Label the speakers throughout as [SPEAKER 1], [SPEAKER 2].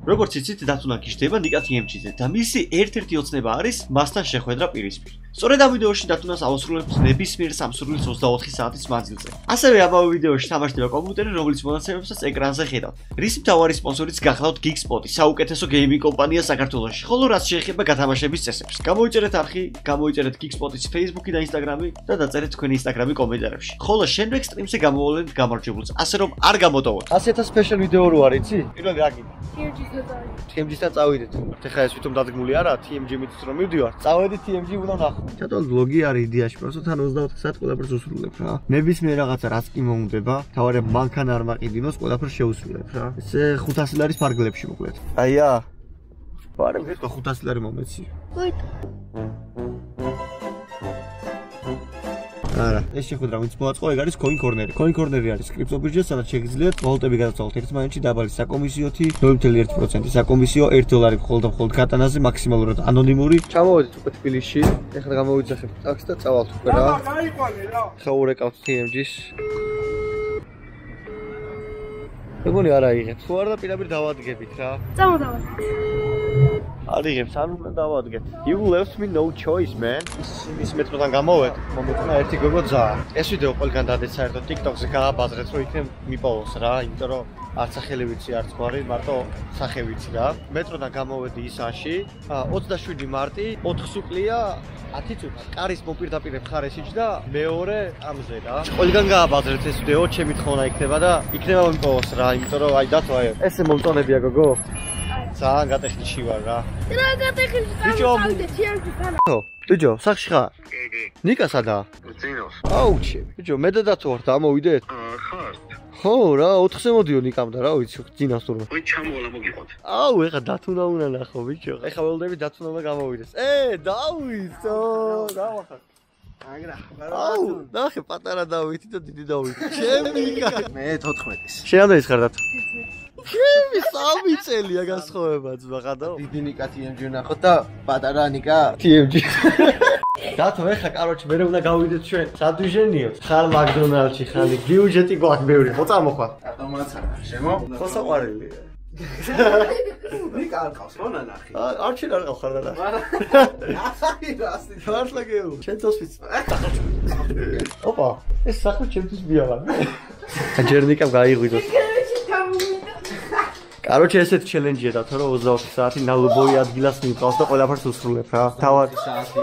[SPEAKER 1] როგორც იცით, დათუნა გიждდება ნიკა TMG-ზე და მისი ერთ-ერთი ოცნება არის მასთან შეხვედრა პირისპირ. სწორედ ამ ვიდეოში დათუნას აუსრულებს ნებისმიერ სამსურვილის 24 საათის მანძილზე. ასევე ამავე ვიდეოში თამაშდება კომპიუტერი, რომლის მონაცემებსაც ეკრანზე ხედავთ. რის მთავარი სპონსორიც გახლავთ Geekspot, საუკეთესო გეიმინგ კომპანია საქართველოში, ხოლო რაც შეეხება გათამაშების წესებს. გამოიწერეთ არხი, გამოიწერეთ Geekspot-ის Facebook და Instagram-ი და დაწერეთ თქვენი Instagram-ი კომენტარებში. ხოლო შენვეგ სტრიმზე გამოვლენთ გამარჯვებულს, ასე რომ არ გამოტოვოთ. 100.000 სპეშალ ვიდეო რო არის, იცი? პირველ რაგი. TMG-თან წავიდეთ. ეხლა ეს ვითომ დადგმული არა, TMG მითის რომ მივდივარ. წავედი TMG უნდა ნახო. ჩატოლ ვლოგი არის იდეაში, პროსტ თან 24 საათს ყველაფერს უსრულებ რა. ნებისმიერ რაღაცა რაც კი მოუნდება, თავარი მანქანა არ მაყიდინოს, ყველაფერს შეუსრულებ რა. ესე 500 ლარის ფარგლებში მოკლედ. აია. ვარ მეთქო 500 ლარი მომეცი. არა, ეს შეხვედრა ვინც მოაწყო, ეგ არის Coin Corner. Coin Corner არის კრიპტო ბირჟა, სადაც შეგიძლიათ ვალუტები გადავწავლოთ ერთმანეთში დაბალი საკომისიოთი 0.1%, საკომისიო $1 მხოლოდ გატანაზე მაქსიმალურად ანონიმური. ჩამოვედით უკვე თბილისში, ეხლა გამოვიძახებ ტაქსი და წავალთ უკვე რა. ხა ურეკავთ TMG-ს. ეგონი არა იღებ. თუ არა და პირდაპირ დავადგებით რა.
[SPEAKER 2] წამოდავადგეთ.
[SPEAKER 1] არიღებს, არ უნდა დავადგეთ. You left me no choice, man. ის მეტროდან გამოვედ, მომეწონა ერთი გოგო ძაა. ეს ვიდეო ყველგან დადეს საერთოდ TikTok-ზე გააბაზრეთ, რომ იქნებ მიპოვოს რა, იმიტომ რომ არც სახელი ვიცი, არც გვარი, მარტო სახე ვიცი რა. მეტროდან გამოვედი ისანში, 27 მარტი, 4 სუკლია 10 წუთი. კარის მოპირდაპირე მხარეს იჯდა მეორე ამზე რა. ყველგან გააბაზრეთ ეს ვიდეო, ჩემი თხოვნა იქნება და იქნება მიპოვოს რა, იმიტომ რომ აი დათო აი. ესე მომწონებია გოგო. ძალიან გატეხილში ვარ რა.
[SPEAKER 2] რა გატეხილში?
[SPEAKER 1] ბიჭო, ბიჭო, სახში ხარ?
[SPEAKER 3] კი.
[SPEAKER 1] ნიკა სადა?
[SPEAKER 3] ძინოს.
[SPEAKER 1] აუჩი. ბიჭო, მე და დათო ვართ, ამოვიდეთ?
[SPEAKER 3] ხარ.
[SPEAKER 1] ხო რა, 4-ზე მოდიო ნიკამ და რა ვიცი, ძინავს თურმე.
[SPEAKER 3] ოი ჩამოვალ მოგიყოთ.
[SPEAKER 1] აუ, ეხა დათუნა უნდა ნახო, ბიჭო. ეხა ველოდები დათუნა უნდა გამოვიდეს. დავიცო, დავახარ. აგრა. აუ, ნახე პატარა დავითი და დიდი დავითი. ჩემი ნიკა.
[SPEAKER 4] მე 14-ის.
[SPEAKER 1] შეამდენის ხარ დათო? ჩემი 3 წელია განსხვავება ძმა ხადო.
[SPEAKER 4] დიდი ნიკა TMG ნახოთ და პატარა ნიკა
[SPEAKER 1] TMG. დათო ეხა კაროჩი მე უნდა გავიდეთ ჩვენ. სად ვიჟენიოთ? ხარ მაკდონალდში ხალი. ბიუჯეტი გვაქვს ბევრი. ხო წამოხვა.
[SPEAKER 4] ატომაცა. შემო?
[SPEAKER 1] ხო საყვარელია.
[SPEAKER 4] ნიკა არ ყავს ხო ნანახი?
[SPEAKER 1] არჩი არ ყავს ხარ და.
[SPEAKER 4] ასაკი რასი?
[SPEAKER 1] მართლა გეუბნ. შენთვის ვიცი. ოპა, ეს საქმე ჩემთვის მიაღარ. ჯერ ნიკამ გაიღვიძოს. კაროჩე ესეთი ჩელენჯია დათო რომ 24 საათი ნალუბოი ადგილას მიყავს და ყველაფერს უსრულებ რა. თავარი საათი.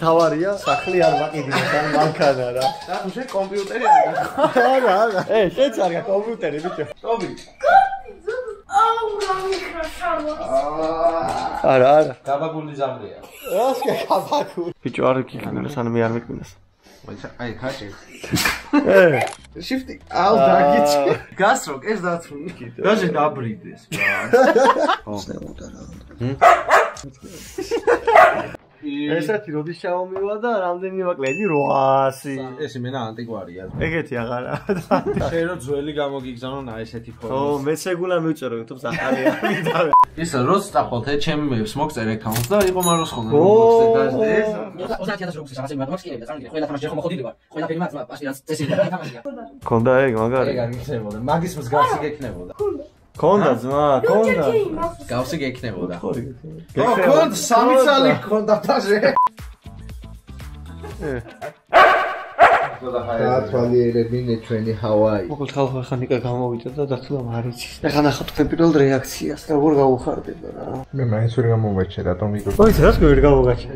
[SPEAKER 1] თავარია, სახლი არ მაყიდინოს ან მანქანა რა.
[SPEAKER 4] დათო შენ კომპიუტერი არ გაქვს?
[SPEAKER 1] არა. შეც არ გაქვს კომპიუტერი ბიჭო.
[SPEAKER 4] ტობი.
[SPEAKER 1] არა.
[SPEAKER 4] გაბაგული ზამრია.
[SPEAKER 1] რას გაბაგული? ბიჭო არ გიქნა სანამ მე არ მეკმინას.
[SPEAKER 4] აი ხაჭი.
[SPEAKER 1] შიფტი.
[SPEAKER 4] აუ დაგიჭი. გასროგ ეს დათრუნი კიდე. დაჟე დაბრიდეს.
[SPEAKER 1] ხსნეოდა რა. ესეთი როდის ჩამომივა და რამდენი ვაკლედი 800.
[SPEAKER 4] ეს იმენა ანტიკვარია.
[SPEAKER 1] ეგეთი აღარა.
[SPEAKER 4] შენ რო ძველი გამოგიგზავნო ნა ესეთი ფორმა.
[SPEAKER 1] ო მეც ეგულა მივწერო YouTube ახალია.
[SPEAKER 4] ისა როც წახვალთ ჩემს მოგწერე account და იყო მაროს ხომ მოგწერე ეს
[SPEAKER 5] 30000 რუბლის რაღაცა მაგას კიდე წამიგე ყველა თამაში ხომ მოხდილი ვარ ყველა ფილმად პასტილას წესი და თამაშია
[SPEAKER 1] კონდა ეგ მაგარი
[SPEAKER 4] ეგ არ გიქნებოდა მაგის მსგავსი გექნებოდა
[SPEAKER 1] კონდა ძმა კონდა
[SPEAKER 4] მსგავსი გექნებოდა
[SPEAKER 1] კონდა
[SPEAKER 4] 3 წელი კონდა თაზე
[SPEAKER 6] გათვალიერებინე ჩვენი ჰავაი.
[SPEAKER 1] მოკლედ ხალხო ხან ნიკა გამოვიდა და დათულა მარიცის. ეხლა ნახავთ თქვენ პირველ რეაქციას, როგორ გაუხარდება რა.
[SPEAKER 6] მე მაინც ვერ გამომაჩე რატომ იგო.
[SPEAKER 1] ოი, რას ვერ გავუგაჩე?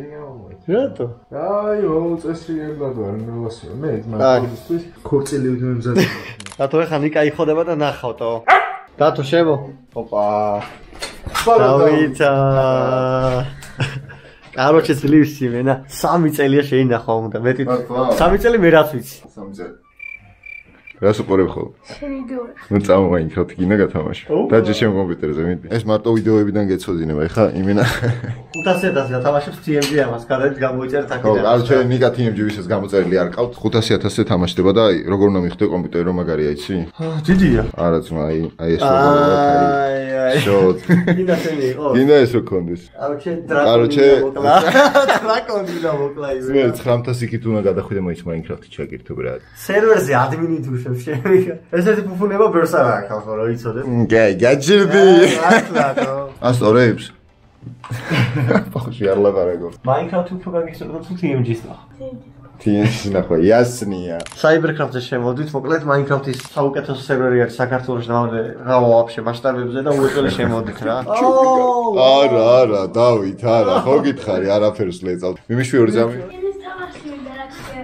[SPEAKER 1] რატო?
[SPEAKER 6] აი, უწესრიგებლად ვარ ნელოსიო. მე ძმაისთვის ქორწილი ვიმზადე.
[SPEAKER 1] დათო ეხლა ნიკა იხოდება და ნახავთო. დათო შემო. ოპა. დავითა. კაროჩე ძლივსი მენა 3 წელია შეინახვა უნდა მეტი 3 წელი მე რაც ვიცი
[SPEAKER 6] 3 წელი რას უყურებ ხოლმე
[SPEAKER 2] შენ ვიდეო
[SPEAKER 6] ნუ წამოვაინქროთ გინა გათამაშო დაჯე შენ კომპიუტერზე მიდი ეს მარტო ვიდეოებიდან გეცოდინება ეხა იმენა
[SPEAKER 1] 500.000 თამაშობს TMG ამას კარად გამოიწერეთ აქედან
[SPEAKER 6] ხო კაროჩე ნიკა TMG ვისაც გამოწერილი არ ყავთ 500.000-ზე თამაშდება და როგორ უნდა მიხვდე კომპიუტერი რომ მაგარია იცი
[SPEAKER 1] დიდია
[SPEAKER 6] არა ძმა აი ეს შოთ
[SPEAKER 1] გინდა შენი იყო
[SPEAKER 6] გინდა ეს რო კონდეს
[SPEAKER 1] კაროჩე დრაკონი და მოკლა
[SPEAKER 6] მე 900 იქით უნდა გადახვიდე მაინც Minecraft-ი ჩაკირთო ბრატ
[SPEAKER 1] სერვერზე ადმინი თუ შემიგა. ესეთი ფუფუნება ბევრს არ აქვს ხალხო, რომ იცოდეთ.
[SPEAKER 6] გაჯერდი.
[SPEAKER 1] ახლათო.
[SPEAKER 6] ასწორებს. ბავშვი არ ლაბარაკო.
[SPEAKER 1] Minecraft უფრო გაგიხსენებთ თუ TMG-ს ნახო.
[SPEAKER 6] TNC ნახო, яснია.
[SPEAKER 1] Cybercraft-ზე შემოვდით, მოკლედ Minecraft-ის საუკეთესო სერვერი არის საქართველოში და რა ვაფშე მასშტაბებზე და უეწელი შემოვდით რა.
[SPEAKER 6] არა, დავით, არა, ხო გითხარი, არაფერს ლეწავ. მიმიშვი ორი ძამი.
[SPEAKER 2] ის თამაში მინდა რა ქვია,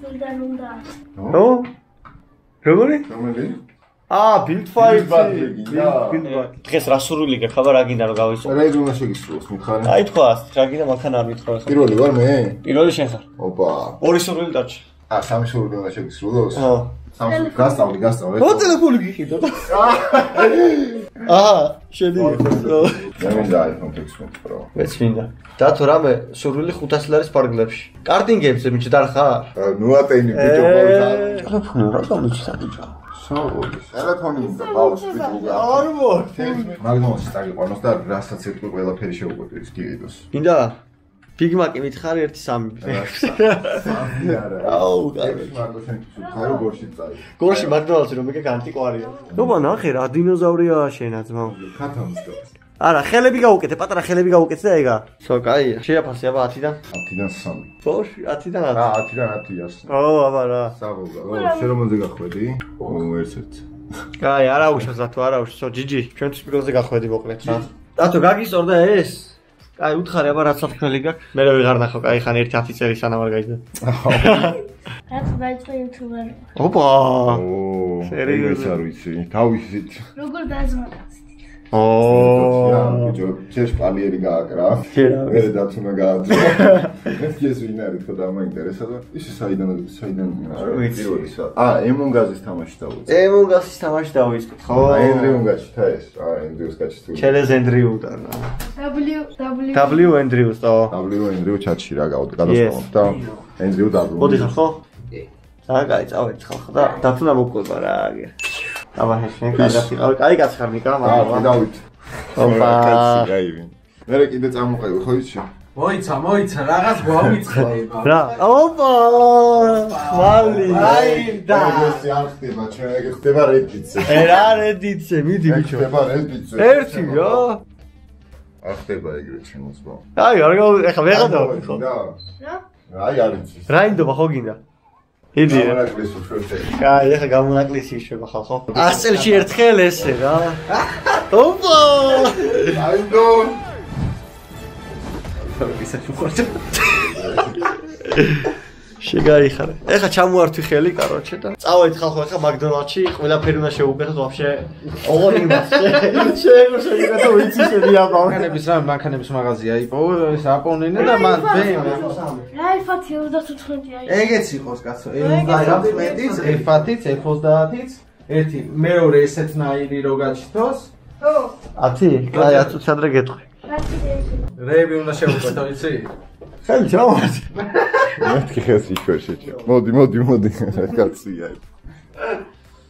[SPEAKER 2] როლიდან უნდა.
[SPEAKER 1] ო? როგორი?
[SPEAKER 6] რომელი?
[SPEAKER 1] Build Fight.
[SPEAKER 6] Build
[SPEAKER 1] დღეს რა სურვილი გეხება რა გინდა რომ გავისო?
[SPEAKER 6] რა ის უნდა შეგისრულოს მითხარი?
[SPEAKER 1] აი თქვა, რა გინდა მანქანა არ მითხრას.
[SPEAKER 6] პირველი ვარ მე?
[SPEAKER 1] პირველი შენ ხარ.
[SPEAKER 6] ოპა.
[SPEAKER 1] ორი სურვილი დარჩა.
[SPEAKER 6] სამი სურვილი უნდა შეგისრულოს?
[SPEAKER 1] ხო.
[SPEAKER 6] სამი გასწავლი.
[SPEAKER 1] ო ტელეფონი გიხიდო. შედი.
[SPEAKER 6] მე მინდა iPhone 16 Pro.
[SPEAKER 1] მეც მინდა. დათო რამე სურვილი 500 ლარის პარგლებში. კარტინგებზე მიჭდარ ხარ?
[SPEAKER 6] ნუ ატენი ბიჭო ბოლდა.
[SPEAKER 1] ტელეფონი რა გამოჩისა ბიჭო?
[SPEAKER 6] საუბრობ. ტელეფონი უნდა ბავშვი ბიჭო.
[SPEAKER 1] არ მო.
[SPEAKER 6] მაგნუმს წაგიყვანოს და რასაც ეთქვი ყველაფერი შეუკვეთეს გიგიდოს.
[SPEAKER 1] მინდა Big Mac-ი მითხარი 1-3. აუ, კარგი.
[SPEAKER 6] მარტო შენ ხარო გორში წაი.
[SPEAKER 1] გორში McDonald's-ი რომ მეკე ანტიკვარია. ნობა ნახე რა დინოზავრია შენა ძმა.
[SPEAKER 6] ქათამს და.
[SPEAKER 1] არა, ხელები გაუკეთე, პატარა ხელები გაუკეთე და ეგა. სო, კაია. შეაფასე აბა 10-დან?
[SPEAKER 6] 10-დან 3.
[SPEAKER 1] ბოშ, 10-დან 10.
[SPEAKER 6] რა, 10-დან 10-ას.
[SPEAKER 1] ო, აბა რა.
[SPEAKER 6] საბოლოო. შენ რომელზე გახვედი? ერთ-ერთ.
[SPEAKER 1] კაი, არა უშავს დათო, არა უშავს. სო, GG. ჩვენთვის პირველზე გახვედი მოკლედ რა. დათო, გაგისწორდა ეს? კაი, უთხარი აბა რაც საქმელი გაქვს. მე რა ვიღარ ნახო, კაი, ხან 1-10 წელი სანამ არ გაიძდა.
[SPEAKER 2] რაც დაიწყო იუთუბერი.
[SPEAKER 1] ოპა.
[SPEAKER 6] სერიოზულად არ ვიცი. თავისით.
[SPEAKER 2] როგორ დააზმარდა?
[SPEAKER 6] ბიჭო, ჩეშ პალიერი გააკრა. მე დათუნა გააძრა. ეს ვინ არის ხო და მაინტერესა და ის საიდან პირველი სა. ემონგაზის თამაში დავიწყე.
[SPEAKER 1] ემონგაზის თამაში დავიწყე. ხო.
[SPEAKER 6] ენდრიუ გაჩთა ეს. ენდრიუს გაჩთა.
[SPEAKER 1] ჩელეს ენდრიუ და W ენდრიუს და
[SPEAKER 6] ენდრიუ ჩატში რა გადასწავლობ და ენდრიუ W.
[SPEAKER 1] მოდი ხარ ხო? რა კაი, წავედი ხალხო და დათუნა მოკვება რა აგერ. აბა შენ კარგად იყავი. კაი კაცი ხარ ნიკა, მაგრამ
[SPEAKER 6] დავით.
[SPEAKER 1] ოპა.
[SPEAKER 6] მე კიდე წამოყევი ხო იცი?
[SPEAKER 4] მოიცა, რაღაც გვავიწყდება.
[SPEAKER 1] რა? ოპა! ხმალი. აი და.
[SPEAKER 6] ეს არ ხდება, ჩვენ ხდება რედიტზე.
[SPEAKER 1] რა რედიტზე, მიდი ბიჭო.
[SPEAKER 6] ხდება რედიტზე.
[SPEAKER 1] ერთი რა?
[SPEAKER 6] არ ხდება ეგრე შემოწვა.
[SPEAKER 1] აი, არ გაუ, ეხლა ვეღადა ხო?
[SPEAKER 6] რა? აი არ იცი.
[SPEAKER 1] რა ინდობა ხო გინდა? იდი.
[SPEAKER 6] გამონაკლისი უშვებდი.
[SPEAKER 1] კაი, ეხლა გამონაკლისი იშვება ხალხო. 100 წელში ერთხელ ესე რა. ოპა!
[SPEAKER 6] აიდო.
[SPEAKER 1] შეგაიხარე. ეხლა ჩამოართვი ხელი, კაროჩე და წავედი ხალხო, ეხლა McDonald's-ში ყველაფერი უნდა შევუკეთოთ ვაფშე. ოღონ იმას. შეგა და ვიცი შეიაბა.
[SPEAKER 4] მანქანების მაღაზია იპოვე, ეს აპონინე და მან ბემ.
[SPEAKER 2] რა F-ი 30-15 აი.
[SPEAKER 4] ეგეც იყოს კაცო, F-იც, F-იც, F-30-იც, ერთი მეორე ესეთნაირი რო გაჩითოს.
[SPEAKER 2] ხო.
[SPEAKER 1] 10? კაი, 10 ადრე გეტყვი.
[SPEAKER 4] რეები უნდა შევუკვეთო, იცი?
[SPEAKER 1] ხელი ჩამოვარდი.
[SPEAKER 6] მეთქი ხელს იშვერში. მოდი, კაცია.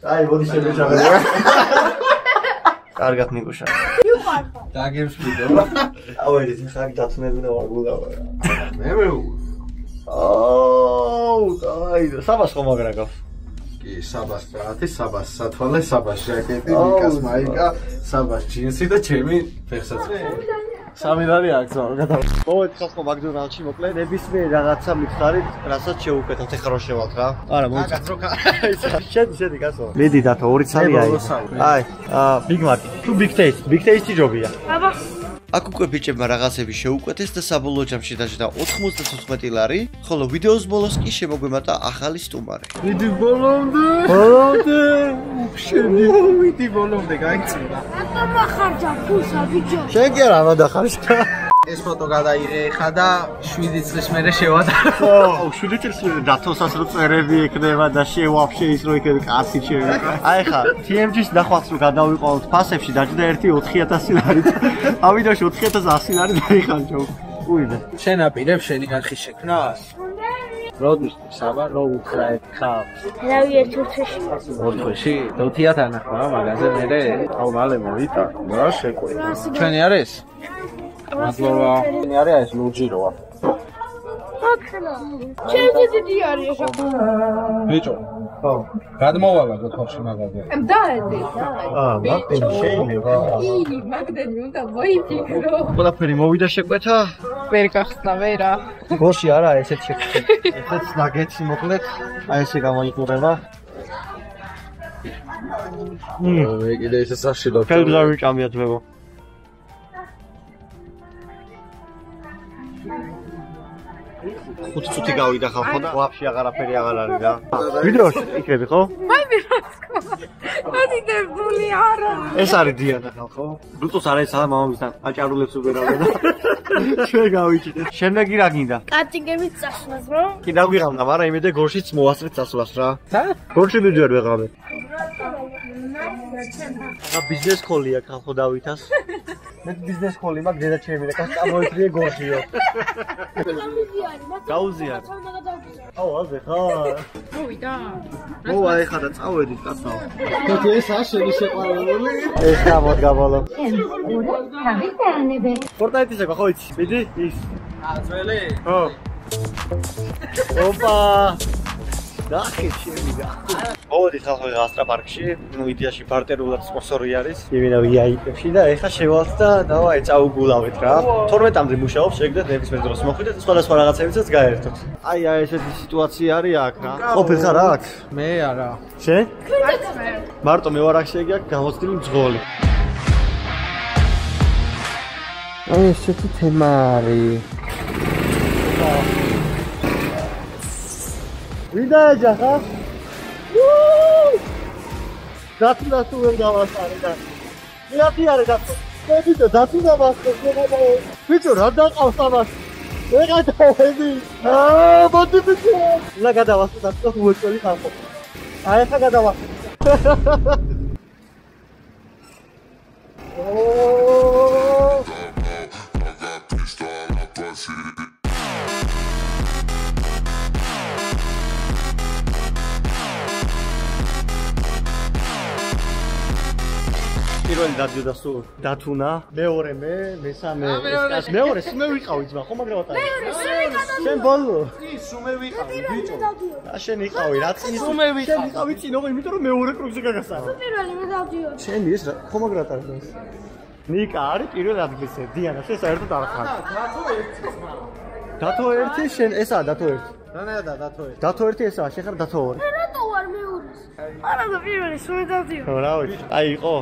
[SPEAKER 1] აი, მოდი შევეშავე. კარგად ნიკუშა.
[SPEAKER 4] დაგემშვიდო.
[SPEAKER 1] ავედი, ხა დათუნები და ვარ გულავა.
[SPEAKER 4] მე
[SPEAKER 1] აუ, კაი, საბას ხომ აგრაგავს.
[SPEAKER 4] კი, საბას პრატი, საბას სათვალე, საბას ჟაკეტი, მიკას მაიკა, საბას ჯინსი და ჩემი ფეხსაცმელი.
[SPEAKER 1] სამილარი აქვს მაგათა. მოვედი ხალხო McDonald's-ში მოკლედ, ნებისმიერ რაღაცა მითხარით, რასაც შევუკეთოთ, ეხლა რო შევალთ რა. არა, მოიცა. შედი კაცო. მიდი დათო, 2 ცალი აი. აი, Big Mac-ი. თუ Big Taste, Big Taste-ი ჯობია.
[SPEAKER 2] აბა.
[SPEAKER 1] აქ უკვე ბიჭებმა რაღაცები შეუკვეთეს და საბოლოო ჯამში დაჯდა 94 ლარი, ხოლო ვიდეოს ბოლოს კი შემოგვემატა ახალი სტუმარი.
[SPEAKER 4] მიდი ბოლომდე. მიდი ბოლომდე, გაიქცევა.
[SPEAKER 2] აბა მახარჯა ფულსა ბიჭო.
[SPEAKER 1] შენ კი არა ამადახარშა.
[SPEAKER 4] ეს ფოტო გადაიღე ხა და 7 წლის მერე შევადარო.
[SPEAKER 1] ხო, 7 წლის მერე დათოსას რო წერები ექნება და შევაფშე ის რო იქნება კაცი შევიკრა. აი ხა, TMG-ს ნახვაც რო გადავიყოლოთ ფასებში დაჯდა 1-4000 ლარი. ავიდოში 4100 ლარი დაიხარჯო. უიდე.
[SPEAKER 4] შენ აპირებ შენი განხი შექმნას? როდის საბა რო უხრაებ ხა?
[SPEAKER 2] რავი ერთ-ერთი.
[SPEAKER 4] ორთვეში? დოთიათ ანახვა მაგაზე მერე? აუ მალე მოვიდა. რა შეკვეთა? ჩვენი არის? მადლობა. ჩვენი არის ეს ლურჯიროა.
[SPEAKER 2] აკლა. ჩემზე დიდი არის ახლა.
[SPEAKER 4] ბიჭო, ხო. გადმოვალაგოთ ხოში მაგაზე.
[SPEAKER 3] დაედი.
[SPEAKER 1] მაგდენი შეიძლება.
[SPEAKER 3] ი, მაგდენი უნდა მოიფიქრო.
[SPEAKER 1] ყველაფერი მოვიდა შეკვეთა.
[SPEAKER 3] ვერ გახსნა ვერა.
[SPEAKER 1] გოში არა ესეთ შეკვეთა. ესეც ნაგეთს მოკლედ. აი ესე გამოიყურება.
[SPEAKER 4] მე კიდე ისე საშილო.
[SPEAKER 1] ხელგზავი ჭამია ძმებო. ხუთი წუთი გავიდა ხალხო და ვაფშე აღარაფერი აღარ არის რა. ვიდეოში იქნები ხო?
[SPEAKER 3] აი ვირაცკო. ადიდებული არა.
[SPEAKER 1] ეს არის დიანა ხალხო. ბლუტუს არის სადა მამამისთან. აჭარულებს უგერავდა და ჩვენ გავიჭიდეთ. შემდეგ რა გინდა?
[SPEAKER 2] კატინგებით წასვლას რა?
[SPEAKER 1] კი დაგვიღავდა, მაგრამ იმედე გორშიც მოვასწრეთ წასვლას რა.
[SPEAKER 4] ცა?
[SPEAKER 1] გორში მივდივარ ვეღავე. და ბიზნეს ხოლია ხალხო დავითას. მე ბიზნეს ხოლი მაგ დედა ჩემი და კაც წამოიწრიე გორშიო. გაუზიარ. აუ აზე ხარ.
[SPEAKER 3] მოვიდა.
[SPEAKER 1] მოვა ეხა და წავედით კაცო.
[SPEAKER 4] თეთრი ეს აშენი შეყვარებული.
[SPEAKER 1] ეს გამოდ გაბოლო.
[SPEAKER 2] თავიტანებე.
[SPEAKER 1] ფორტნაიტის ეკა ხო იცი? მიდი ის.
[SPEAKER 4] ძველი?
[SPEAKER 1] ხო. ოპა. დახი შემიდა. მოვიდით ხალხო ასტრა პარკში. ნუ იდეაში ბარტერულად სპონსორი არის. იმენა VIP-ში და ეხა შევალთ და დავაი წაუგულავეთ რა. 12-მდე მუშაობს, შეგდეთ ნებისმიერ დროს მოხვიდეთ, სხვადასხვა რაღაცებიცაც გაერთოთ. აი ესეთი სიტუაცია არის აქ რა. ყოფილ ხარ აქ?
[SPEAKER 4] მე არა.
[SPEAKER 1] შენ? მარტო მე ვარ აქ შეგი აქ გამოცდილი მძღოლი. აი ესეთი თემა არის. ვიდა ეჯახა? დათუ ვერ გავასწარე და მეათი არის დათუ. მე ვიდო დათუ დავასწრე. ვიდო რა დაყავს ამას? ვეღარ დავედი. მოდი ვიდო. რა გადავასწრე დათუ უეჭველი ხალხო. აი ხა გადავასწრე. პირველი დადიოდა სულ დათუნა, მეორე მე, მესამე ეს მეორე სულ მე ვიყავი ძმა, ხო მაგრავა ტარი. შენ ბოლო. ის სულ მე ვიყავი, ბიჭო. და შენ იყავი, რა წინ სულ მე ვიყავი. შენ იყავი წინო, იმიტომ რომ მეორე კრუგზე გაგასწარა.
[SPEAKER 2] პირველი მე დავდიოდი.
[SPEAKER 1] შენ ის რა, ხო მაგრავა ტარი ეს. ნიკა არის პირველ ადგილზე, დიანა, შენ საერთოდ არ ხარ. დათო ერთი შენ ესაა დათო ერთი.
[SPEAKER 4] რანაირად დათო ერთი?
[SPEAKER 1] დათო ერთი ესაა, შენ ხარ დათო ორი.
[SPEAKER 2] მე რატო ვარ მეორის? არა და პირველი სულ მე დავდიოდი.
[SPEAKER 1] რა ვიცი, აი იყო.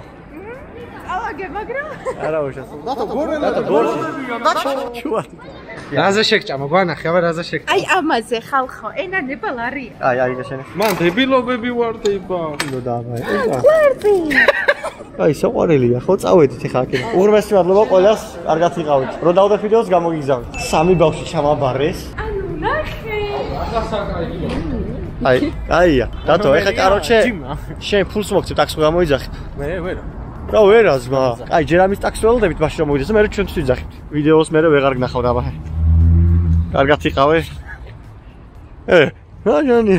[SPEAKER 3] ალაგე მაგრამ
[SPEAKER 1] არა უშავს. დათო გორში. ჩუად.
[SPEAKER 4] რაზე შეგჭამა, გვანახე, აბა რაზე შეგჭამა.
[SPEAKER 3] აი ამაზე ხალხო, ენანებალ არის.
[SPEAKER 1] აი შენ.
[SPEAKER 4] მან დებილობები ვარდება.
[SPEAKER 1] ნუ დააბა. აი საყვარელია, ხო წავედით ახლა აქ. უღრმესი მადლობა ყველას, კარგად იყავით. რო დავდე ვიდეოს გამოგიგზავნით. სამი ბავშვი ჩამაბარეს.
[SPEAKER 3] ანუ ნახე.
[SPEAKER 1] აია. დათო, ეხა კაროჩე. შენ ფულს მოგცემ, ტაქსი გამოიძახით.
[SPEAKER 4] მე ვერა.
[SPEAKER 1] რა ვერა ზმა. აი ჯერ ამის ტაქსი ველოდებით, მაშინ რომ მოვიდეს, მე ჩვენთვის ვიძახით. ვიდეოს მე ვეღარ გნახავ აბა. კარგად იყავე. რა ჟანი.